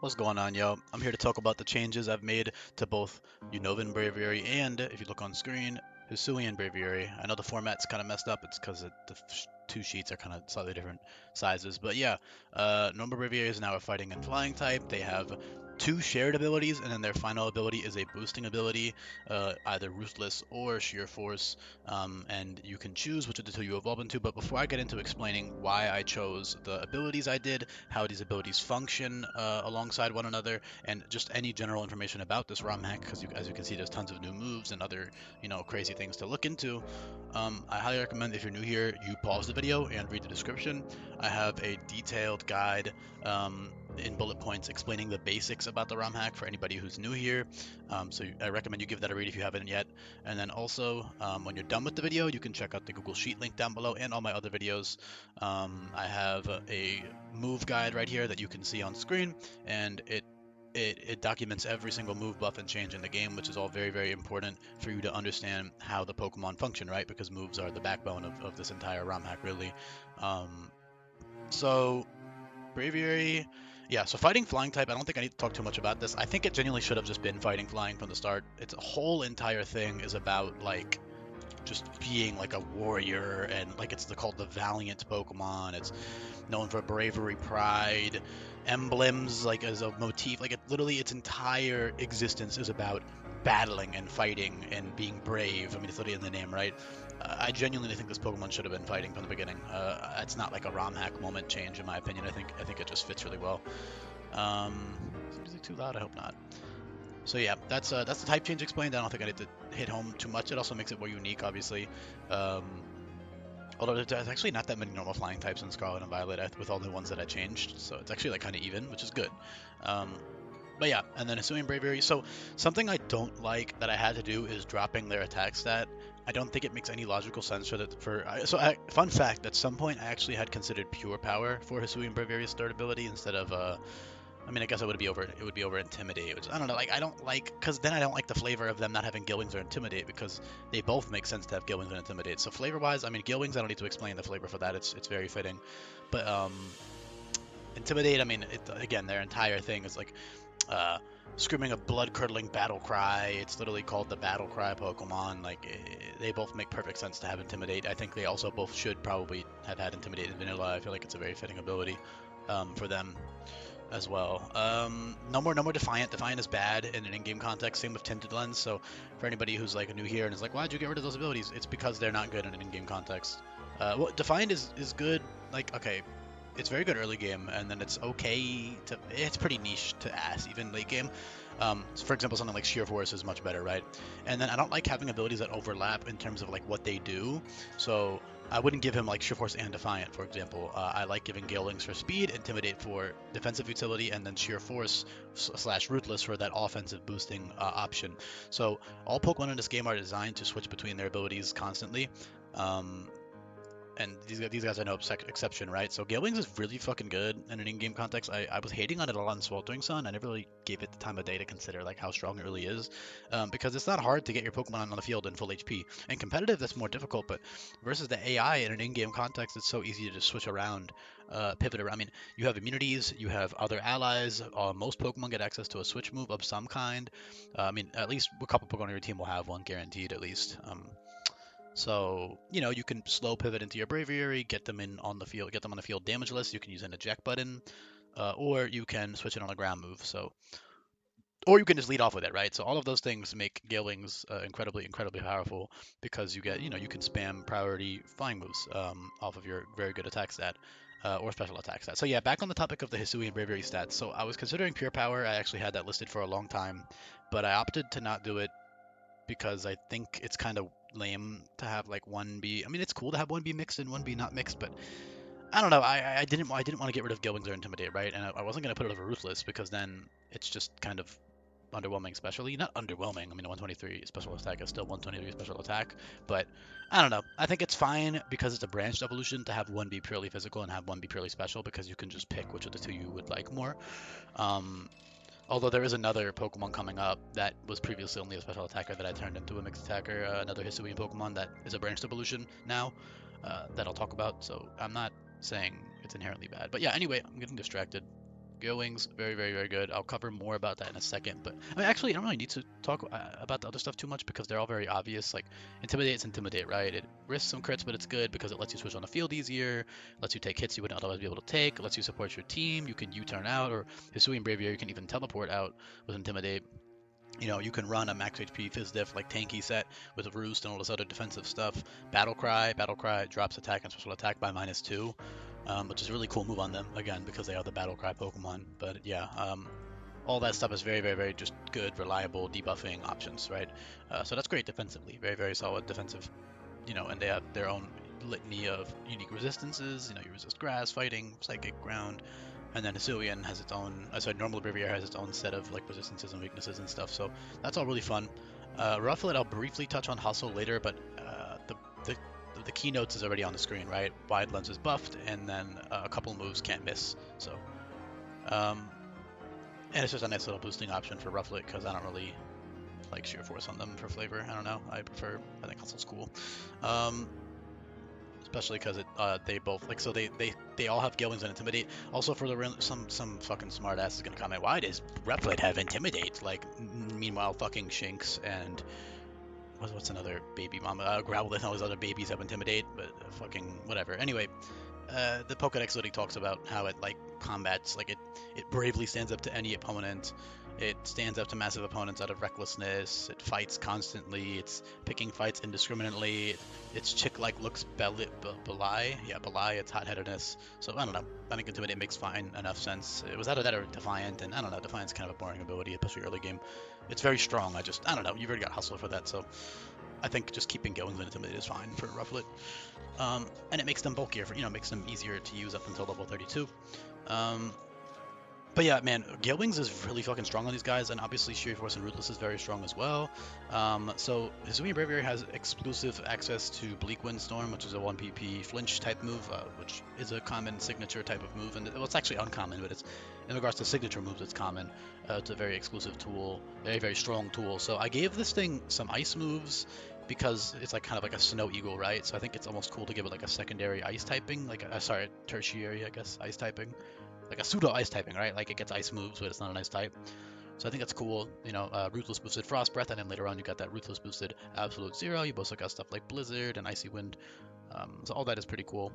What's going on, yo? I'm here to talk about the changes I've made to both Unovan Braviary and, if you look on screen, Hisuian Braviary. I know the format's kind of messed up. It's because the two sheets are kind of slightly different sizes. But yeah, normal Braviary is now a fighting and flying type. They have two shared abilities, and then their final ability is a boosting ability, either Ruthless or Sheer Force. And you can choose which of the two you evolve into. But before I get into explaining why I chose the abilities I did, how these abilities function alongside one another, and just any general information about this ROM hack, because as you can see, there's tons of new moves and other, crazy things to look into. I highly recommend, if you're new here, you pause the video and read the description. I have a detailed guide in bullet points explaining the basics about the ROM hack for anybody who's new here. So I recommend you give that a read if you haven't yet. And then also, when you're done with the video, you can check out the Google Sheet link down below and all my other videos. I have a move guide right here that you can see on screen, and it documents every single move, buff, and change in the game, which is all very, very important for you to understand how the Pokemon function, right? Because moves are the backbone of this entire ROM hack, really. Um, so Braviary, yeah. So fighting flying type, I don't think I need to talk too much about this. I think it genuinely should have just been fighting flying from the start. Its whole entire thing is about like just being like a warrior, and like it's called the valiant Pokemon. It's known for bravery, pride, emblems like as a motif. Like it literally, its entire existence is about battling and fighting and being brave. I mean, it's literally in the name, right? I genuinely think this Pokemon should have been fighting from the beginning. It's not like a ROM hack moment change, in my opinion. I think it just fits really well. Is the music too loud? I hope not. So yeah, that's the type change explained. I don't think I need to hit home too much. It also makes it more unique, obviously. Um, Although there's actually not that many normal flying types in Scarlet and Violet with all the ones that I changed, so it's actually like kind of even, which is good. Um, but yeah, and then assuming Braviary. So something I don't like that I had to do is dropping their attack stat. I don't think it makes any logical sense for that. Fun fact: at some point, I actually had considered Pure Power for Hisuian Braviary's third ability instead of I mean, I guess it would be over Intimidate, which I don't know. Like, I don't like, because then I don't like the flavor of them not having Gill Wings or Intimidate, because they both make sense to have Gill Wings and Intimidate. So flavor wise, I mean, Gill Wings, I don't need to explain the flavor for that. It's very fitting. But Intimidate, I mean, again, their entire thing is like uh, screaming a blood curdling battle cry. It's literally called the battle cry Pokemon. Like, they both make perfect sense to have Intimidate. I think they also both should probably have had Intimidate in Vanilla. I feel like it's a very fitting ability for them as well. No more Defiant. Defiant is bad in an in-game context. Same with Tinted Lens. So for anybody who's like new here and is like, why'd you get rid of those abilities? It's because they're not good in an in-game context. Well, Defiant is good. Like, okay, it's very good early game, and then it's okay to. It's pretty niche to ass even late game. So for example, something like Sheer Force is much better, right? And then I don't like having abilities that overlap in terms of like what they do. So I wouldn't give him like Sheer Force and Defiant, for example. I like giving Gale Wings for speed, Intimidate for defensive utility, and then Sheer Force slash Ruthless for that offensive boosting option. So all Pokemon in this game are designed to switch between their abilities constantly. Um, and these guys are no exception, right? So Gale Wings is really fucking good in an in-game context. I was hating on it a lot in Sweltering Sun. I never really gave it the time of day to consider like how strong it really is, because it's not hard to get your Pokemon on the field in full HP. And competitive, that's more difficult. But versus the AI in an in-game context, it's so easy to just switch around, pivot around. I mean, you have immunities, you have other allies. Most Pokemon get access to a switch move of some kind. I mean, at least a couple Pokemon on your team will have one guaranteed, at least. So, you can slow pivot into your Braviary, get them on the field damageless. You can use an eject button, or you can switch it on a ground move. So, or you can just lead off with it, right? So all of those things make Gale Wings incredibly, incredibly powerful because you can spam priority flying moves off of your very good attack stat. Or special attack stat. So yeah, back on the topic of the Hisuian Braviary stats. So I was considering Pure Power. I actually had that listed for a long time, but I opted to not do it because I think it's kind of lame to have like one be. I mean, it's cool to have one be mixed and one be not mixed, but I don't know. I didn't want to get rid of Gilwings or Intimidate, right? And I wasn't gonna put it over Ruthless because then it's just kind of underwhelming, especially not underwhelming. I mean, 123 special attack is still 123 special attack, but I don't know. I think it's fine because it's a branched evolution to have one be purely physical and have one be purely special because you can just pick which of the two you would like more. Um, Although there is another Pokemon coming up that was previously only a special attacker that I turned into a mixed attacker, another Hisuian Pokemon that is a branched evolution now, that I'll talk about. So I'm not saying it's inherently bad. But yeah, anyway, I'm getting distracted. Gale Wings, very, very, very good. I'll cover more about that in a second. But I mean, actually, I don't really need to talk about the other stuff too much because they're all very obvious. Like, Intimidate's Intimidate, right? It risks some crits, but it's good because it lets you switch on the field easier, lets you take hits you wouldn't otherwise be able to take, lets you support your team. You can U-turn out, or Hisuian Braviary, you can even teleport out with Intimidate. You know, you can run a max HP Fizz Diff like tanky set with a Roost and all this other defensive stuff. Battle Cry drops attack and special attack by -2, which is a really cool move on them, again, because they are the Battle Cry Pokemon. But yeah, all that stuff is very, very, very just good, reliable debuffing options, right? So that's great defensively, very, very solid defensive, you know, and they have their own litany of unique resistances. You know, you resist grass, fighting, psychic, ground, and then Hisuian has its own, sorry, normal Braviary has its own set of like resistances and weaknesses and stuff. So that's all really fun. Rufflet, I'll briefly touch on Hustle later, but the the keynotes is already on the screen, right? Wide lens is buffed, and then a couple moves can't miss. So, and it's just a nice little boosting option for Rufflet because I don't really like sheer force on them for flavor. I don't know. I think Hustle's cool. Especially because they both like, so they all have Gale Wings and Intimidate. Also, for the some fucking smart ass is gonna comment, why does Rufflet have Intimidate? Like, meanwhile, fucking Shinx and what's another baby mama, Growlithe and all these other babies have Intimidate, but fucking whatever. Anyway, the Pokedex literally talks about how it like combats, like it bravely stands up to any opponent. It stands up to massive opponents out of recklessness. It fights constantly. It's picking fights indiscriminately. Its chick-like looks belie. Yeah, belie its hot-headedness. So I don't know. I think Intimidate makes fine enough sense. It was either that or Defiant, and I don't know. Defiant's kind of a boring ability, especially early game. It's very strong. I don't know. You've already got Hustle for that, so I think just keeping going with Intimidate is fine for Rufflet. And it makes them bulkier, for, you know, makes them easier to use up until level 32. But yeah, man, Gale Wings is really fucking strong on these guys, and obviously Sheer Force and Ruthless is very strong as well. So Hisuian Braviary has exclusive access to Bleak Windstorm, which is a 1PP flinch type move, which is a common signature type of move, and well, it's actually uncommon, but it's in regards to signature moves, it's common. It's a very exclusive tool, very, very strong tool. So I gave this thing some ice moves because it's like kind of like a Snow Eagle, right? So I think it's almost cool to give it like a secondary ice typing, like sorry, tertiary, I guess, ice typing. Like a pseudo ice typing, right? Like it gets ice moves, but it's not an ice type. So I think that's cool. You know, Ruthless boosted Frost Breath, and then later on you got that Ruthless boosted Absolute Zero. You also got stuff like Blizzard and Icy Wind. So all that is pretty cool.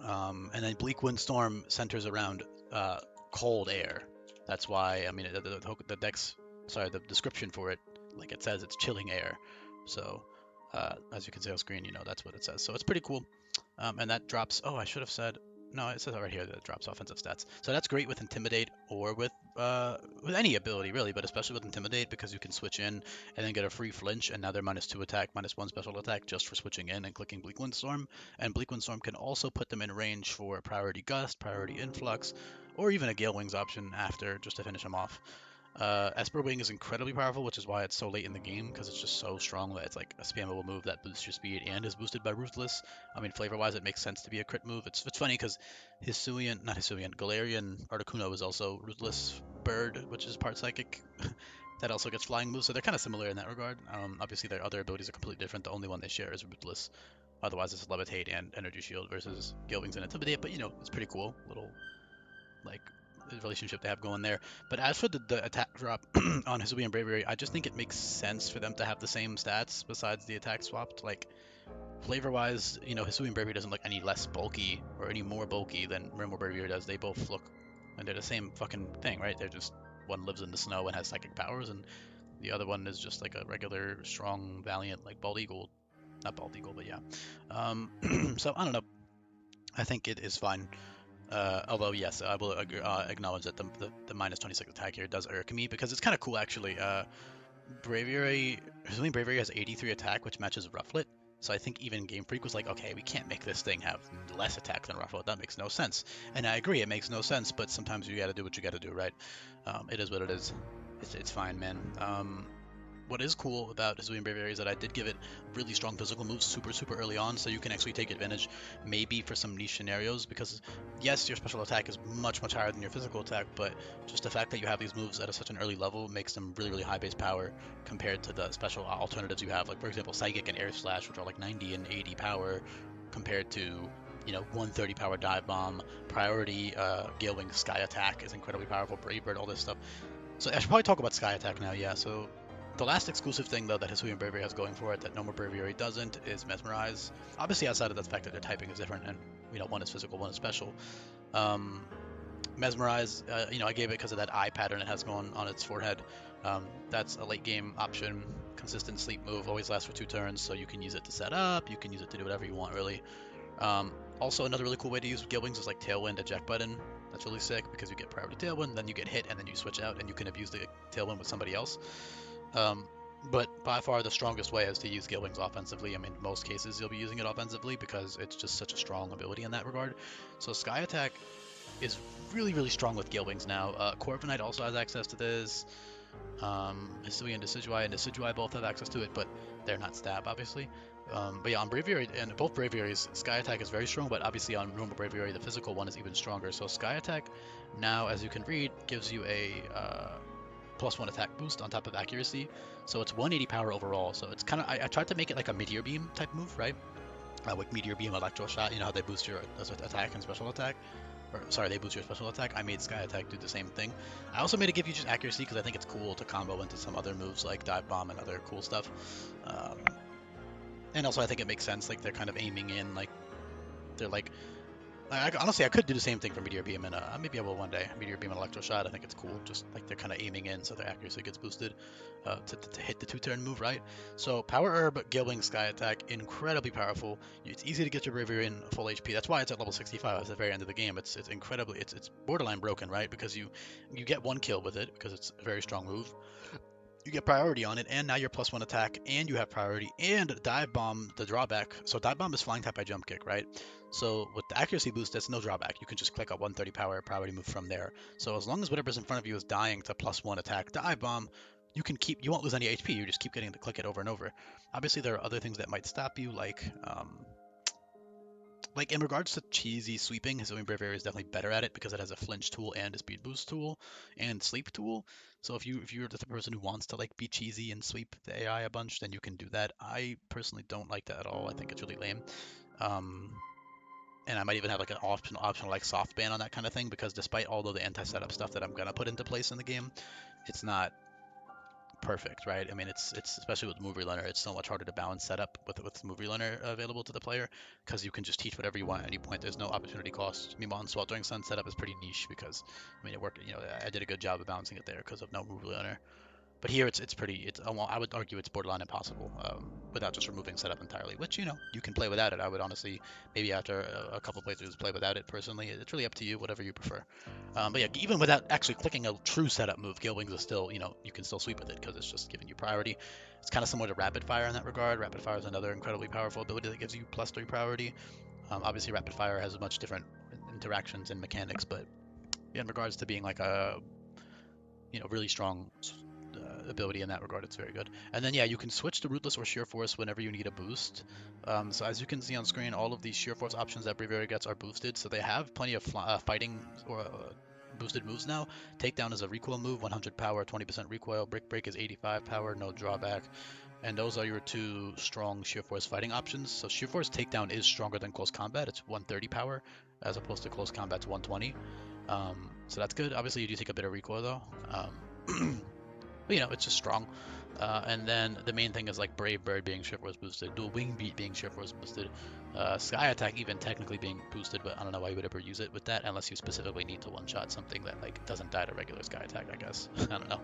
And then Bleak Windstorm centers around cold air. That's why, I mean, the dex, sorry, the description for it, like it says, it's chilling air. So as you can see on screen, you know, that's what it says. So it's pretty cool. And that drops, oh, I should have said, no, it says right here that it drops offensive stats. So that's great with Intimidate or with any ability, really, but especially with Intimidate because you can switch in and then get a free flinch, and now they're -2 attack, -1 special attack just for switching in and clicking Bleak Windstorm. And Bleak Windstorm can also put them in range for Priority Gust, Priority Influx, or even a Gale Wings option after, just to finish them off. Esper Wing is incredibly powerful, which is why it's so late in the game, because it's just so strong that it's like a spammable move that boosts your speed and is boosted by Ruthless. I mean, flavor-wise, it makes sense to be a crit move. It's funny because Galarian Articuno is also Ruthless Bird, which is part Psychic. That also gets flying moves, so they're kind of similar in that regard. Obviously, their other abilities are completely different. The only one they share is Ruthless. Otherwise, it's Levitate and Energy Shield versus Gale Wings and Intimidate, but you know, it's pretty cool. Little, like, the relationship they have going there. But as for the attack drop on Hisuian Braviary, I just think it makes sense for them to have the same stats besides the attack swapped. Like, flavor-wise, you know, Hisuian Braviary doesn't look any less bulky or any more bulky than Rimmer Braviary does. They both look, and they're the same fucking thing, right? They're just, one lives in the snow and has psychic powers, and the other one is just like a regular, strong, valiant, like Bald Eagle. Not Bald Eagle, but yeah. So, I don't know. I think it is fine. Although, yes, I will acknowledge that the -26 attack here does irk me, because it's kind of cool, actually. Braviary has 83 attack, which matches Rufflet. So I think even Game Freak was like, okay, we can't make this thing have less attack than Rufflet. That makes no sense. And I agree, it makes no sense, but sometimes you gotta do what you gotta do, right? It is what it is. It's fine, man. What is cool about Hisuian Braviary is that I did give it really strong physical moves super early on, so you can actually take advantage maybe for some niche scenarios, because yes, your special attack is much higher than your physical attack, but just the fact that you have these moves at such an early level makes them really high base power compared to the special alternatives you have, like for example Psychic and Air Slash, which are like 90 and 80 power, compared to you know, 130 power dive bomb, priority Gale Wing Sky Attack is incredibly powerful, Brave Bird, all this stuff. So I should probably talk about Sky Attack now, yeah. So the last exclusive thing though that Hisuian Braviary has going for it that no more Braviary doesn't is Mesmerize. Obviously outside of the fact that their typing is different and you know one is physical, one is special. Um, Mesmerize, you know, I gave it because of that eye pattern it has going on its forehead. That's a late game option, consistent sleep move, always lasts for 2 turns, so you can use it to set up, you can use it to do whatever you want really. Also, another really cool way to use Gale Wings is like Tailwind eject button. That's really sick because you get priority Tailwind, then you get hit, and then you switch out, and you can abuse the Tailwind with somebody else. But by far the strongest way is to use Gale Wings offensively. I mean, most cases you'll be using it offensively because it's just such a strong ability in that regard. So Sky Attack is really, really strong with Gale Wings now. Corviknight also has access to this. Hisui and Decidueye both have access to it, but they're not stab, obviously. But yeah, on Braviary, and both Braviaries, Sky Attack is very strong, but obviously on normal Braviary, the physical one is even stronger. So Sky Attack now, as you can read, gives you a +1 attack boost on top of accuracy. So it's 180 power overall. So it's kind of, I tried to make it like a Meteor Beam type move, right? Like Meteor Beam, Electro Shot, you know how they boost your attack and special attack? Or, sorry, they boost your special attack. I made Sky Attack do the same thing. I also made it give you just accuracy because I think it's cool to combo into some other moves like Dive Bomb and other cool stuff. And also I think it makes sense, like they're kind of aiming in, like they're like, honestly, I could do the same thing for Meteor Beam and maybe I will one day. Meteor Beam and Electro Shot, I think it's cool. Just like they're kind of aiming in, so their accuracy gets boosted to hit the 2-turn move, right? So Power Herb, Gale Wing, Sky Attack, incredibly powerful. It's easy to get your Braviary in full HP. That's why it's at level 65 at the very end of the game. It's incredibly, it's borderline broken, right? Because you get 1 kill with it because it's a very strong move. You get priority on it, and now you're +1 attack, and you have priority, and Dive Bomb, the drawback. So Dive Bomb is flying type by jump kick, right? So with the accuracy boost, that's no drawback. You can just click a 130 power priority move from there. So as long as whatever's in front of you is dying to +1 attack Dive Bomb, you won't lose any HP. You just keep getting to click it over and over. Obviously, there are other things that might stop you, like in regards to cheesy sweeping, Hisuian Braviary is definitely better at it because it has a flinch tool and a speed boost tool and sleep tool. So if you're the person who wants to like be cheesy and sweep the AI a bunch, then you can do that. I personally don't like that at all. I think it's really lame. And I might even have like an optional like soft ban on that kind of thing because despite all of the anti-setup stuff that I'm gonna put into place in the game, it's not perfect, right? I mean, it's especially with Move Relearner, it's so much harder to balance setup with Move Relearner available to the player because you can just teach whatever you want at any point. There's no opportunity cost. Meanwhile, in Sweltering Sun setup is pretty niche because I mean it worked. You know, I did a good job of balancing it there because of no Move Relearner. But here it's pretty, well, I would argue it's borderline impossible without just removing setup entirely, which, you know, you can play without it. I would honestly, maybe after a couple playthroughs, play without it personally. It's really up to you, whatever you prefer. But yeah, even without actually clicking a true setup move, Gale Wings is still, you know, you can still sweep with it because it's just giving you priority. It's kind of similar to Rapid Fire in that regard. Rapid Fire is another incredibly powerful ability that gives you +3 priority. Obviously, Rapid Fire has much different interactions and mechanics, but in regards to being like a, you know, really strong ability in that regard, it's very good. And then yeah, you can switch to Rootless or Sheer Force whenever you need a boost. So as you can see on screen, all of these Sheer Force options that Braviary gets are boosted, so they have plenty of fighting or boosted moves now. Takedown is a recoil move, 100 power, 20% recoil. Brick Break is 85 power, no drawback. And those are your 2 strong Sheer Force fighting options. So Sheer Force Takedown is stronger than Close Combat. It's 130 power, as opposed to Close Combat's 120. So that's good. Obviously, you do take a bit of recoil though. But, you know, it's just strong. And then the main thing is like Brave Bird being Sheer Force boosted, Dual Wing Beat being Sheer Force boosted, Sky Attack even technically being boosted, but I don't know why you would ever use it with that unless you specifically need to one-shot something that like doesn't die to regular Sky Attack, I guess. I don't know.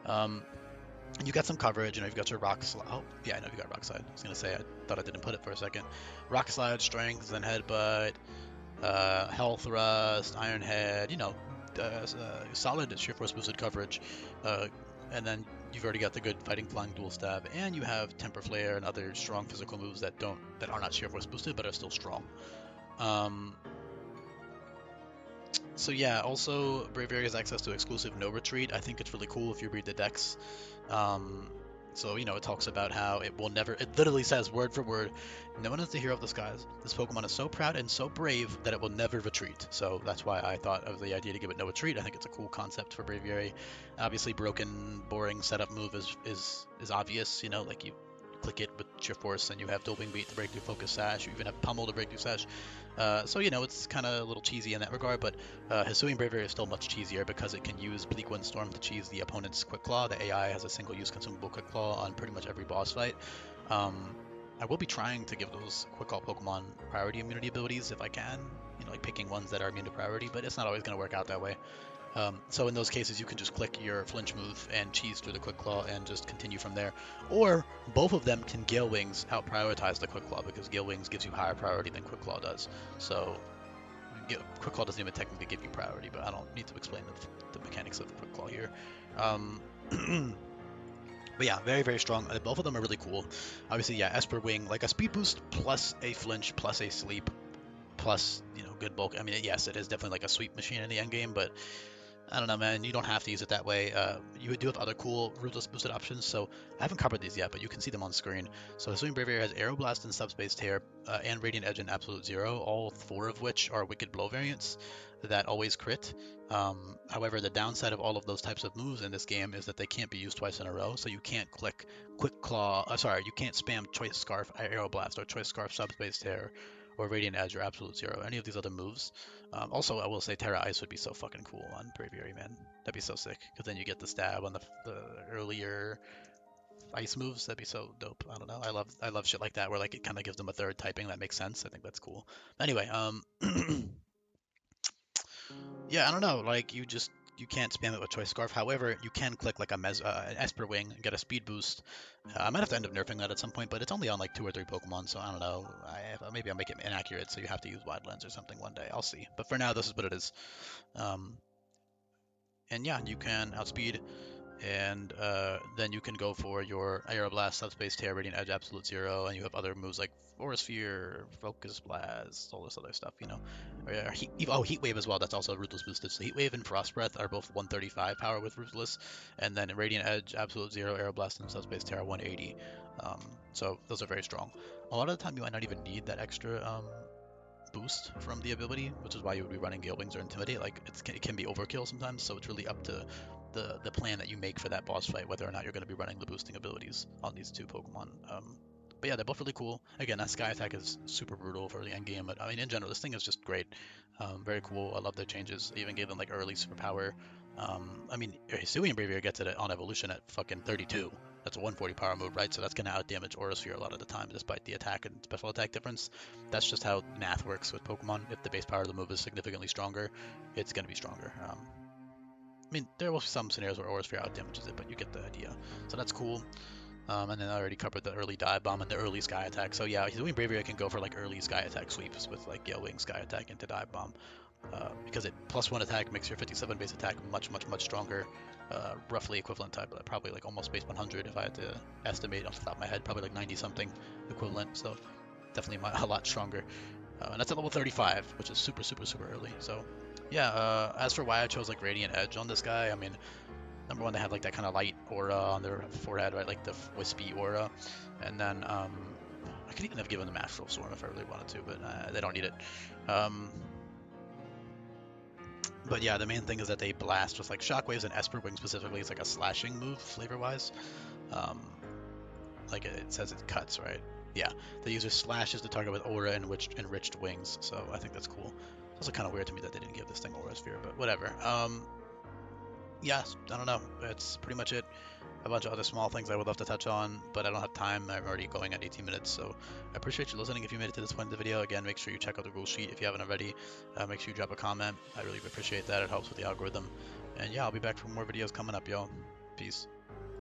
And you got some coverage, you know, you've got your Rock Slide. Oh, yeah, I know you got Rock Slide. I was going to say, I thought I didn't put it for a second. Rock Slide, Strength, then Headbutt, Hell Thrust, Iron Head, you know, solid Sheer Force boosted coverage. And then you've already got the good Fighting Flying Dual Stab, and you have Temper Flare and other strong physical moves that are not Sheer Force boosted but are still strong. So yeah, also Braviary has access to exclusive No Retreat. I think it's really cool if you read the decks. So, you know, it talks about how it literally says word for word, no one is the hero of the skies. This Pokemon is so proud and so brave that it will never retreat. So that's why I thought of the idea to give it no retreat. I think it's a cool concept for Braviary. Obviously, broken, boring setup move is obvious, you know, like you click it with sheer force, and you have dual wing beat to break through focus sash. You even have pummel to break through sash. So it's kind of a little cheesy in that regard, but Hisuian Braviary is still much cheesier because it can use Bleak Windstorm to cheese the opponent's Quick Claw. The AI has a single-use consumable Quick Claw on pretty much every boss fight. I will be trying to give those Quick Claw Pokemon priority immunity abilities if I can, like picking ones that are immune to priority, but it's not always going to work out that way. So in those cases, you can just click your flinch move and cheese through the Quick Claw and just continue from there. Or both of them can Gale Wings out prioritize the Quick Claw, because Gale Wings gives you higher priority than Quick Claw does. So Quick Claw doesn't even technically give you priority, but I don't need to explain the mechanics of Quick Claw here. But yeah, very, very strong. Both of them are really cool. Obviously, yeah, Esper Wing, like a speed boost plus a flinch plus a sleep plus, good bulk. I mean, yes, it is definitely like a sweep machine in the endgame, but I don't know, man. You don't have to use it that way. You do have other cool ruthless boosted options, so I haven't covered these yet, but you can see them on screen. So Hisuian Braviary has Aeroblast and Subspace Tear, and Radiant Edge and Absolute Zero, all 4 of which are Wicked Blow variants that always crit. However, the downside of all of those types of moves in this game is that they can't be used twice in a row, so you can't click Quick Claw, you can't spam Choice Scarf Aeroblast or Choice Scarf Subspace Tear or Radiant Edge or Absolute Zero, any of these other moves. Also, I will say Terra Ice would be so fucking cool on Braviary, man. That'd be so sick, because then you get the stab on the earlier ice moves. That'd be so dope. I don't know. I love shit like that, where like it kind of gives them a third typing that makes sense. I think that's cool. Anyway, yeah, I don't know. Like you can't spam it with Choice Scarf. However, you can click like an Esper Wing and get a speed boost. I might have to end up nerfing that at some point, but it's only on like 2 or 3 Pokemon, so I don't know. Maybe I'll make it inaccurate, so you have to use Wide Lens or something one day. I'll see. But for now, this is what it is. And yeah, you can outspeed, and then you can go for your Aeroblast, Subspace Tear, Radiant Edge, Absolute Zero, and you have other moves like Aura Sphere, Focus Blast, all this other stuff, Heat Wave as well, that's also Ruthless boosted. So Heat Wave and Frost Breath are both 135 power with Ruthless, and then Radiant Edge, Absolute Zero, Aeroblast, and Subspace Tear are 180. So those are very strong. A lot of the time you might not even need that extra boost from the ability, which is why you would be running Gale Wings or Intimidate. Like it can be overkill sometimes, so it's really up to the plan that you make for that boss fight, whether or not you're going to be running the boosting abilities on these 2 Pokemon. But yeah, they're both really cool. Again, that Sky Attack is super brutal for the end game, but I mean, in general, this thing is just great. Very cool. I love their changes. They even gave them like early superpower. I mean, Hisuian Braviary gets it on evolution at fucking 32. That's a 140 power move, right? So that's going to outdamage Aura Sphere a lot of the time, despite the attack and special attack difference. That's just how math works with Pokemon. If the base power of the move is significantly stronger, it's going to be stronger. I mean, there will be some scenarios where Aura Sphere outdamages it, but you get the idea. So that's cool. And then I already covered the early Dive Bomb and the early Sky Attack. So yeah, Hisuian Braviary can go for like early Sky Attack sweeps with like Gale Wing, Sky Attack into Dive Bomb. Because it +1 attack makes your 57 base attack much stronger. Roughly equivalent type, probably like almost base 100 if I had to estimate off the top of my head, probably like 90 something equivalent. So definitely a lot stronger. And that's at level 35, which is super early. So yeah, as for why I chose like Radiant Edge on this guy, I mean, number one, they have like that kind of light aura on their forehead, right? Like the wispy aura. And then I could even have given them Astral Storm if I really wanted to, but they don't need it. But yeah, the main thing is that they blast with like Shockwaves, and Esper Wing specifically is like a slashing move flavor-wise. Like it says it cuts, right? Yeah, the user slashes the target with aura and enriched wings, so I think that's cool. It's also kind of weird to me that they didn't give this thing Aura Sphere, but whatever. Yeah, I don't know. That's pretty much it. A bunch of other small things I would love to touch on, but I don't have time. I'm already going at 18 minutes, so I appreciate you listening. If you made it to this point in the video, again, make sure you check out the rule sheet if you haven't already. Make sure you drop a comment. I really appreciate that. It helps with the algorithm. And yeah, I'll be back for more videos coming up, y'all. Peace.